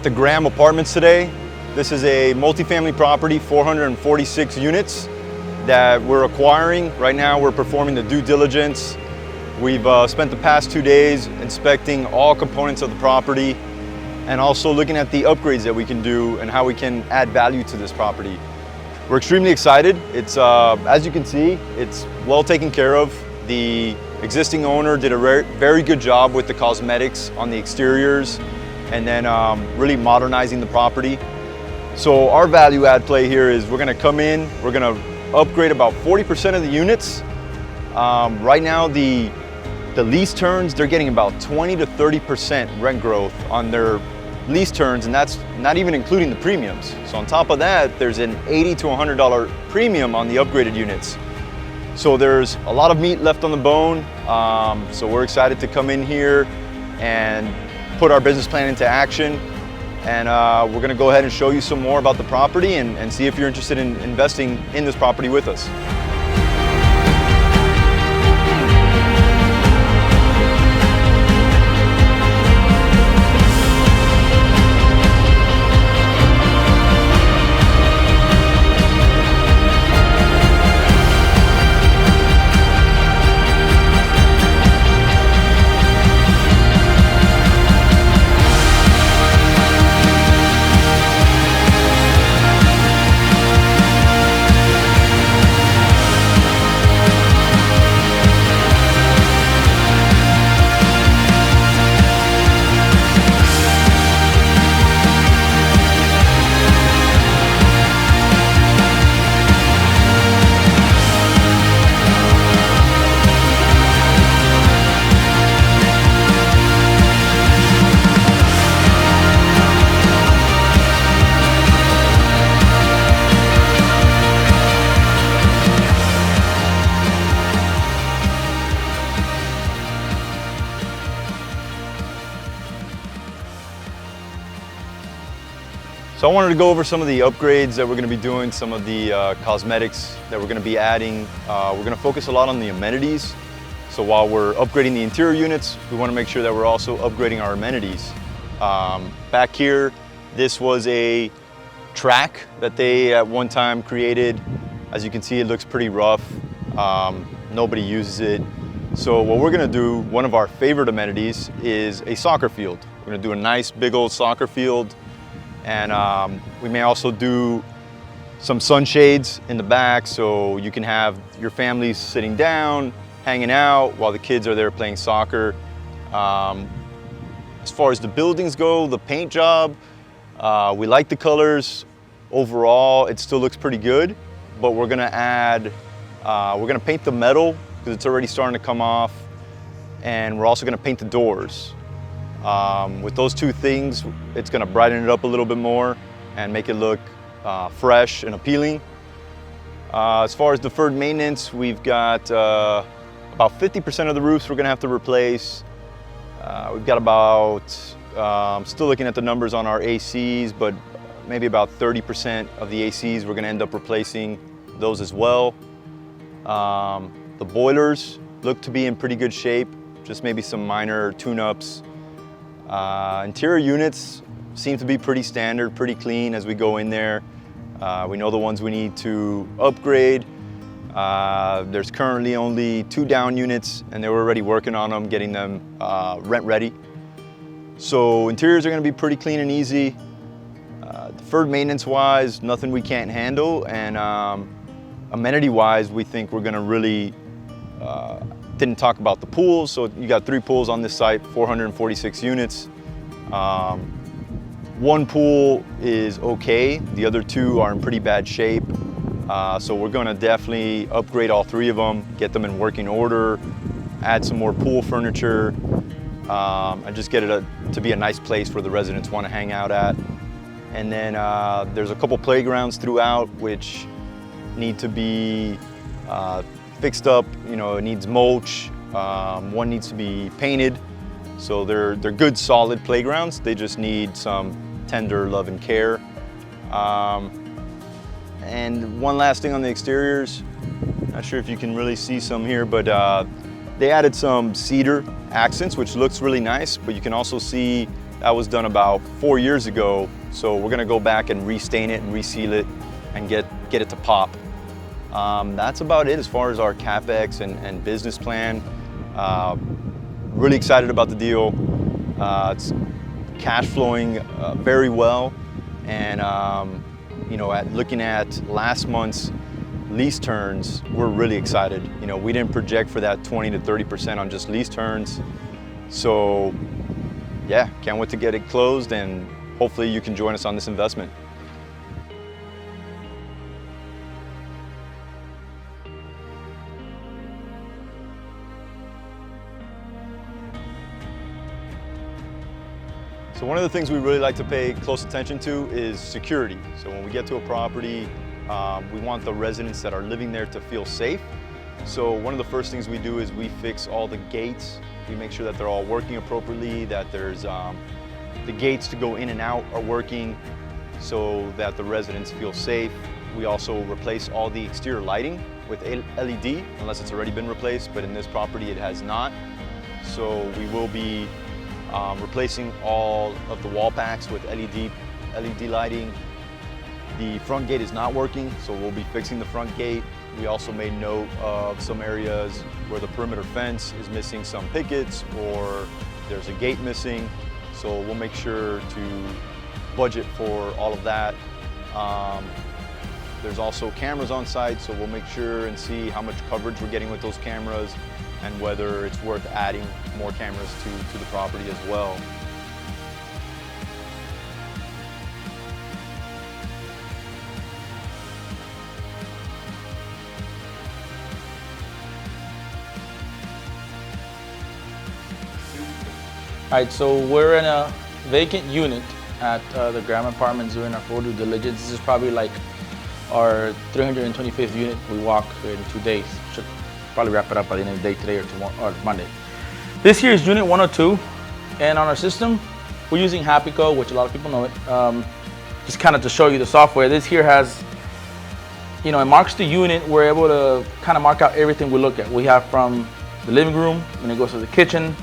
at the Graham Apartments today. This is a multifamily property, 446 units that we're acquiring. Right now we're performing the due diligence. We've spent the past 2 days inspecting all components of the property and also looking at the upgrades that we can do and how we can add value to this property. We're extremely excited. It's, as you can see, it's well taken care of. The existing owner did a very good job with the cosmetics on the exteriors and then really modernizing the property. So our value add play here is we're gonna come in, we're gonna upgrade about 40% of the units. Right now the lease turns, they're getting about 20 to 30% rent growth on their lease turns, and that's not even including the premiums. So on top of that, there's an $80 to $100 premium on the upgraded units. So there's a lot of meat left on the bone. So we're excited to come in here and put our business plan into action. And we're gonna go ahead and show you some more about the property and see if you're interested in investing in this property with us. So I wanted to go over some of the upgrades that we're going to be doing, some of the cosmetics that we're going to be adding. We're going to focus a lot on the amenities. So while we're upgrading the interior units, we want to make sure that we're also upgrading our amenities. Back here, this was a track that they at one time created. As you can see, it looks pretty rough. Nobody uses it. So what we're going to do, one of our favorite amenities, is a soccer field. We're going to do a nice big old soccer field. And we may also do some sunshades in the back so you can have your family sitting down, hanging out while the kids are there playing soccer. As far as the buildings go, the paint job, we like the colors. Overall, it still looks pretty good, but we're gonna add, we're gonna paint the metal because it's already starting to come off, and we're also gonna paint the doors. With those two things, it's going to brighten it up a little bit more and make it look fresh and appealing. As far as deferred maintenance, we've got about 50% of the roofs we're going to have to replace. We've got about, still looking at the numbers on our ACs, but maybe about 30% of the ACs we're going to end up replacing those as well. The boilers look to be in pretty good shape, just maybe some minor tune-ups. Interior units seem to be pretty standard, pretty clean as we go in there. We know the ones we need to upgrade. There's currently only 2 down units and they were already working on them, getting them rent ready. So interiors are going to be pretty clean and easy. Deferred maintenance wise, nothing we can't handle, and amenity wise, we think we're going to really didn't talk about the pools. So you got 3 pools on this site, 446 units. One pool is okay, the other 2 are in pretty bad shape. So we're gonna definitely upgrade all 3 of them, get them in working order, add some more pool furniture, and just get it to be a nice place where the residents wanna hang out at. And then there's a couple playgrounds throughout which need to be fixed up. You know, it needs mulch. One needs to be painted. So they're good, solid playgrounds. They just need some tender love and care. And one last thing on the exteriors. Not sure if you can really see some here, but they added some cedar accents, which looks really nice. But you can also see That was done about 4 years ago. So we're gonna go back and restain it and reseal it and get it to pop. That's about it as far as our CapEx and business plan. Really excited about the deal. It's cash flowing very well. And you know, looking at last month's lease turns, we're really excited. You know, we didn't project for that 20 to 30% on just lease turns. So yeah, can't wait to get it closed, and hopefully you can join us on this investment. So one of the things we really like to pay close attention to is security. So when we get to a property, we want the residents that are living there to feel safe. So one of the first things we do is we fix all the gates. We make sure that they're all working appropriately, that there's the gates to go in and out are working so that the residents feel safe. We also replace all the exterior lighting with LED, unless it's already been replaced, but in this property it has not. So we will be replacing all of the wall packs with LED lighting. The front gate is not working, so we'll be fixing the front gate. We also made note of some areas where the perimeter fence is missing some pickets or there's a gate missing. So we'll make sure to budget for all of that. There's also cameras on site, so we'll make sure and see how much coverage we're getting with those cameras and whether it's worth adding more cameras to the property as well. All right, so we're in a vacant unit at the Graham Apartments doing our full due diligence. This is probably like our 325th unit. We walk in 2 days. Should probably wrap it up by the end of the day today or tomorrow or Monday. This here is unit 102, and on our system, we're using HappyCo, which a lot of people know it. Just kind of to show you the software. This here has, you know, it marks the unit. We're able to kind of mark out everything we look at. We have from the living room, and it goes to the kitchen,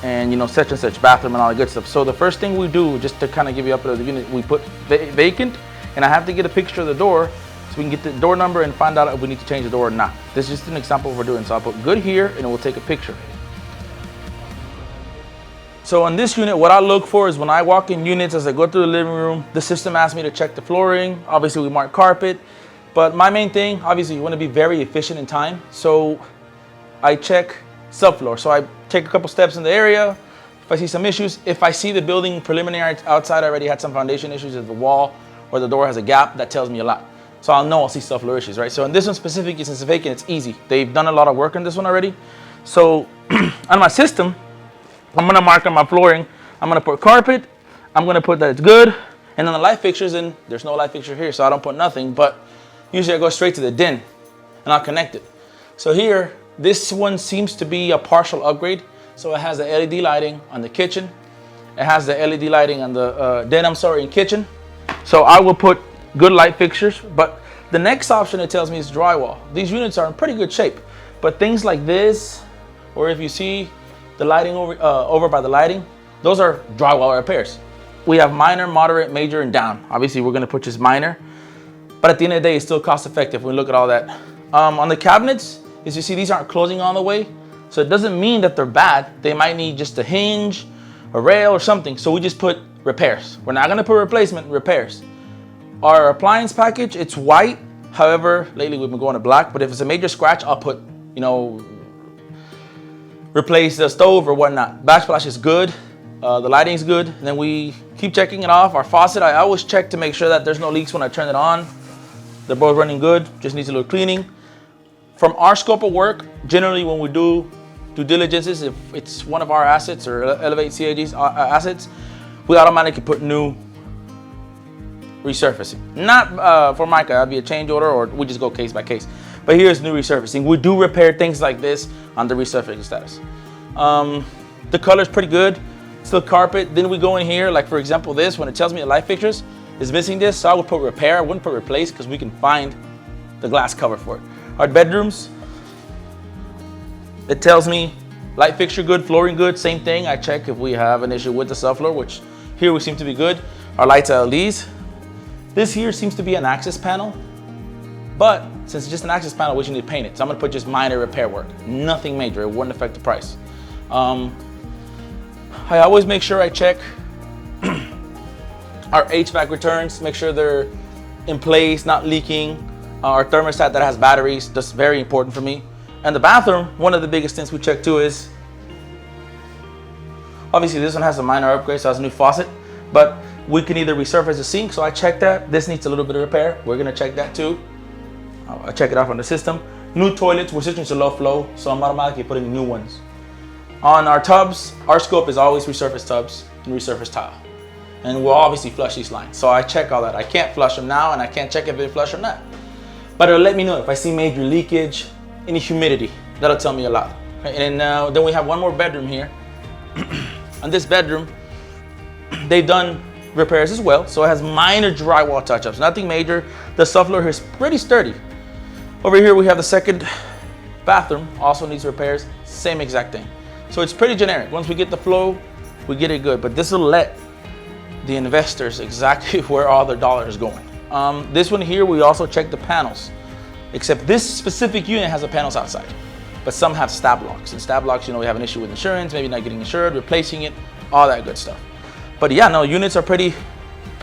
and you know, such and such bathroom and all that good stuff. So the first thing we do, just to kind of give you up to the unit, we put vacant, and I have to get a picture of the door so we can get the door number and find out if we need to change the door or not. This is just an example of what we're doing. So I'll put good here and it will take a picture. So on this unit, what I look for is when I walk in units, as I go through the living room, the system asks me to check the flooring. Obviously we mark carpet, but my main thing, obviously you want to be very efficient in time. So I check subfloor. So I take a couple steps in the area. If I see some issues, if I see the building preliminary outside already had some foundation issues, if the wall or the door has a gap, that tells me a lot. So I'll know I'll see subfloor issues, right? So in this one specifically, since it's vacant, it's easy. They've done a lot of work on this one already. So on my system, I'm gonna mark on my flooring. I'm gonna put carpet. I'm gonna put that it's good. And then the light fixtures, and there's no light fixture here, so I don't put nothing. But usually I go straight to the den and I'll connect it. So here, this one seems to be a partial upgrade. So it has the LED lighting on the kitchen. It has the LED lighting on the den, in kitchen. So I will put good light fixtures. But the next option it tells me is drywall. These units are in pretty good shape. But things like this, or if you see the lighting over by the lighting, those are drywall repairs. We have minor, moderate, major, and down. Obviously we're gonna purchase minor, but at the end of the day, it's still cost effective when we look at all that. On the cabinets, as you see, these aren't closing all the way. So it doesn't mean that they're bad. They might need just a hinge, a rail or something. So we just put repairs. We're not gonna put replacement, repairs. Our appliance package, it's white. However, lately we've been going to black, but if it's a major scratch, I'll put, you know, replace the stove or whatnot. Backsplash is good. The lighting's good. And then we keep checking it off. Our faucet, I always check to make sure that there's no leaks when I turn it on. They're both running good, just needs a little cleaning. From our scope of work, generally when we do due diligences, if it's one of our assets or Elevate CAG's assets, we automatically put new resurfacing. Not for Micah, that'd be a change order, or we just go case by case. But here's new resurfacing. We do repair things like this on the resurfacing status. The color's pretty good, still carpet. Then we go in here, like for example this, when it tells me the light fixtures is missing this, so I would put repair, I wouldn't put replace because we can find the glass cover for it. Our bedrooms, it tells me light fixture good, flooring good, same thing. I check if we have an issue with the subfloor, which Here we seem to be good. Our lights LEDs. This here seems to be an access panel, but since it's just an access panel, we should need to paint it. So I'm gonna put just minor repair work, nothing major. It wouldn't affect the price. I always make sure I check our HVAC returns, make sure they're in place, not leaking. Our thermostat that has batteries, that's very important for me. And the bathroom, one of the biggest things we check too is, obviously this one has a minor upgrade, so it has a new faucet, but we can either resurface the sink, so I check that. This needs a little bit of repair. We're gonna check that too. I check it off on the system. New toilets, we're switching to low flow, so I'm automatically putting new ones. On our tubs, our scope is always resurface tubs and resurface tile. And we'll obviously flush these lines. So I check all that. I can't flush them now, and I can't check if they flush or not. But it'll let me know if I see major leakage, any humidity. That'll tell me a lot. And then we have one more bedroom here. On this bedroom, they've done repairs as well. So it has minor drywall touch-ups, nothing major. The subfloor here is pretty sturdy. Over here we have the second bathroom, also needs repairs, same exact thing. So it's pretty generic. Once we get the flow, we get it good. But this will let the investors exactly where all their dollar is going. This one here, we also check the panels, except this specific unit has the panels outside, but some have stab locks. And stab locks, you know, we have an issue with insurance, maybe not getting insured, replacing it, all that good stuff. But yeah, no, units are pretty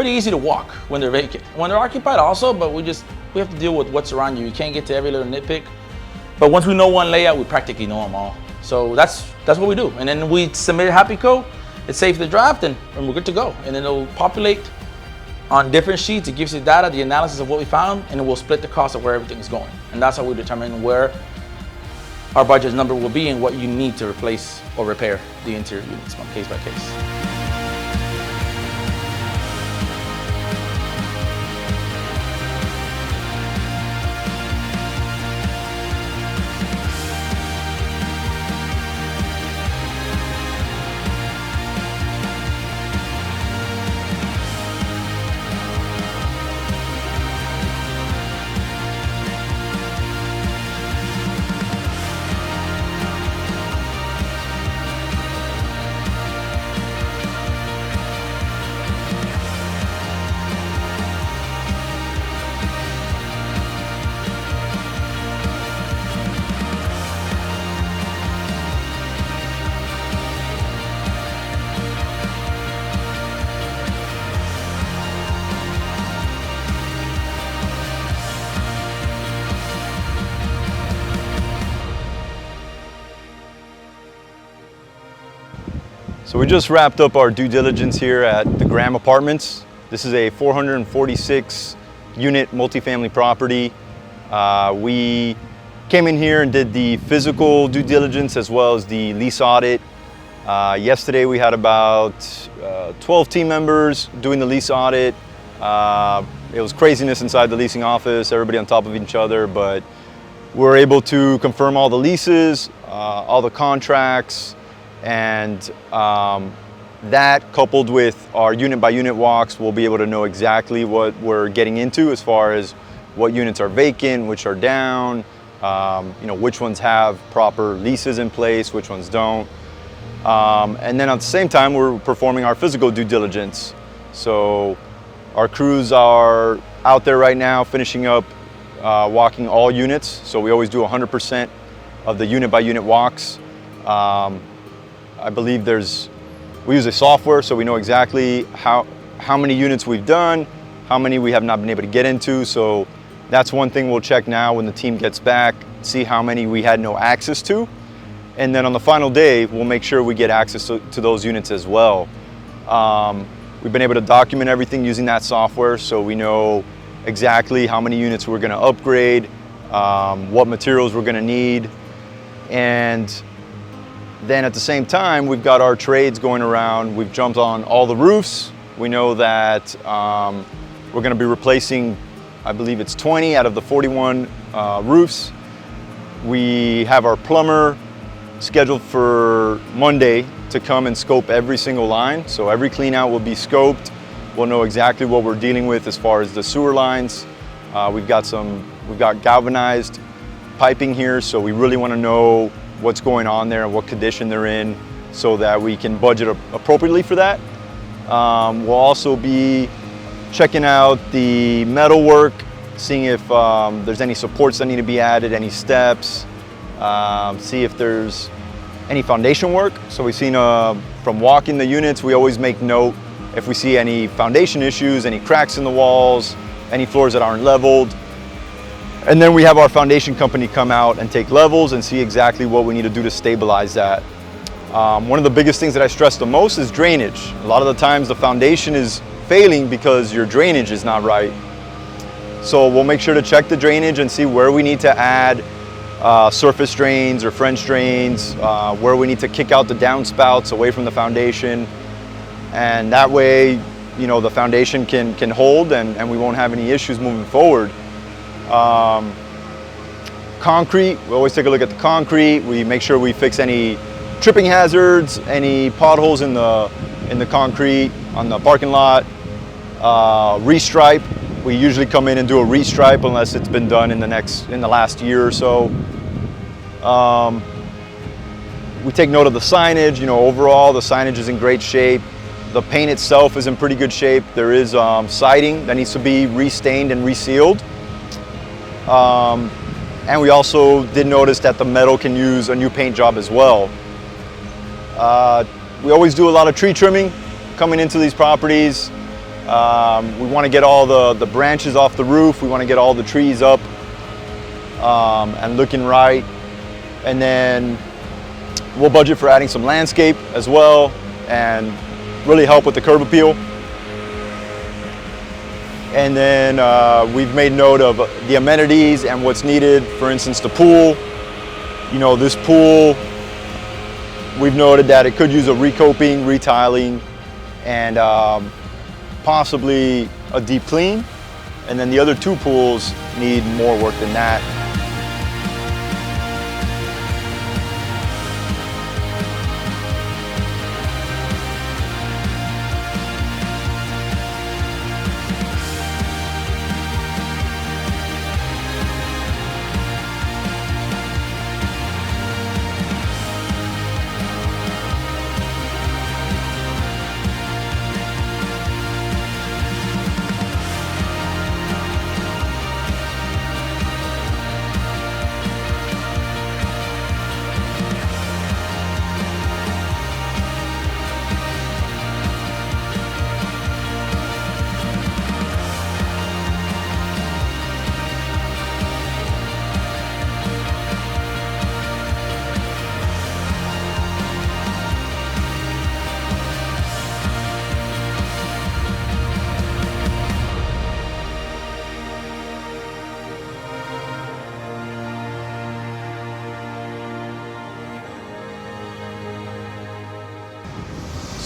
easy to walk when they're vacant. When they're occupied also, but we have to deal with what's around you. You can't get to every little nitpick. But once we know one layout, we practically know them all. So that's what we do. And then we submit Happy Code, it saves the draft, and we're good to go. And then it'll populate on different sheets. It gives you data, the analysis of what we found, and it will split the cost of where everything is going. And that's how we determine where our budget number will be and what you need to replace or repair the interior units, case by case. So we just wrapped up our due diligence here at the Graham Apartments. This is a 446 unit multifamily property. We came in here and did the physical due diligence as well as the lease audit. Yesterday we had about 12 team members doing the lease audit. It was craziness inside the leasing office, everybody on top of each other, but we were able to confirm all the leases, all the contracts, and that coupled with our unit by unit walks, we'll be able to know exactly what we're getting into as far as what units are vacant, which are down, you know, which ones have proper leases in place, which ones don't. And then at the same time, we're performing our physical due diligence. So our crews are out there right now finishing up walking all units. So we always do 100% of the unit by unit walks. I believe we use a software, so we know exactly how many units we've done, how many we have not been able to get into. So that's one thing we'll check now when the team gets back, see how many we had no access to. And then on the final day, we'll make sure we get access to those units as well. We've been able to document everything using that software, so we know exactly how many units we're gonna upgrade, what materials we're gonna need. And then at the same time, we've got our trades going around. We've jumped on all the roofs. We know that we're gonna be replacing, I believe it's 20 out of the 41 roofs. We have our plumber scheduled for Monday to come and scope every single line. So every clean out will be scoped. We'll know exactly what we're dealing with as far as the sewer lines. We've got galvanized piping here, so we really wanna know what's going on there and what condition they're in so that we can budget appropriately for that. We'll also be checking out the metal work, seeing if there's any supports that need to be added, any steps, see if there's any foundation work. So we've seen from walking the units, we always make note if we see any foundation issues, any cracks in the walls, any floors that aren't leveled. And then we have our foundation company come out and take levels and see exactly what we need to do to stabilize that. One of the biggest things that I stress the most is drainage. A lot of the times the foundation is failing because your drainage is not right. So we'll make sure to check the drainage and see where we need to add surface drains or French drains, where we need to kick out the downspouts away from the foundation. And that way, you know, the foundation can hold and we won't have any issues moving forward. Concrete, we always take a look at the concrete. We make sure we fix any tripping hazards, any potholes in the concrete on the parking lot. Restripe, we usually come in and do a restripe unless it's been done in the last year or so. We take note of the signage. You know, overall the signage is in great shape. The paint itself is in pretty good shape. There is siding that needs to be restained and resealed. And we also did notice that the metal can use a new paint job as well. We always do a lot of tree trimming coming into these properties. We want to get all the branches off the roof. We want to get all the trees up and looking right. And then we'll budget for adding some landscape as well and really help with the curb appeal. And then we've made note of the amenities and what's needed. For instance, the pool. You know, this pool, we've noted that it could use a recoping, retiling, and possibly a deep clean. And then the other two pools need more work than that.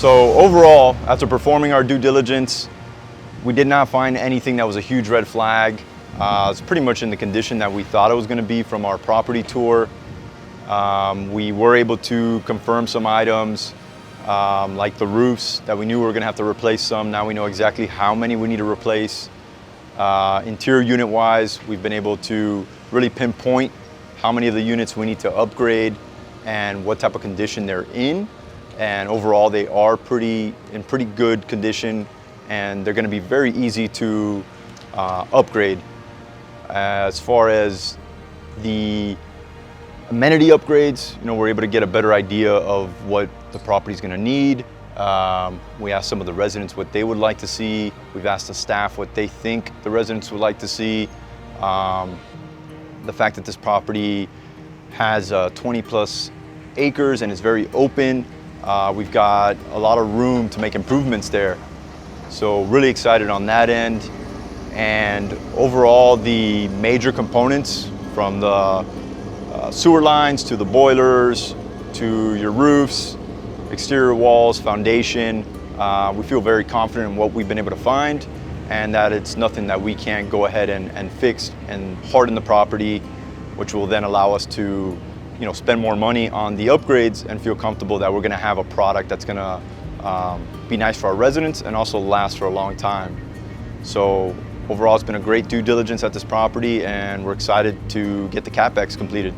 So overall, after performing our due diligence, we did not find anything that was a huge red flag. It's pretty much in the condition that we thought it was going to be from our property tour. We were able to confirm some items, like the roofs that we knew we were going to have to replace some. Now we know exactly how many we need to replace. Interior unit wise, we've been able to really pinpoint how many of the units we need to upgrade and what type of condition they're in. And overall, they are in pretty good condition, and they're going to be very easy to upgrade. As far as the amenity upgrades, you know, we're able to get a better idea of what the property is going to need. We asked some of the residents what they would like to see. We've asked the staff what they think the residents would like to see. The fact that this property has 20 plus acres and is very open. We've got a lot of room to make improvements there. So really excited on that end. And overall, the major components from the sewer lines to the boilers to your roofs, exterior walls, foundation, we feel very confident in what we've been able to find, and that it's nothing that we can't go ahead and fix and harden the property, which will then allow us to, you know, spend more money on the upgrades and feel comfortable that we're going to have a product that's going to be nice for our residents and also last for a long time. So overall, it's been a great due diligence at this property, and we're excited to get the CapEx completed.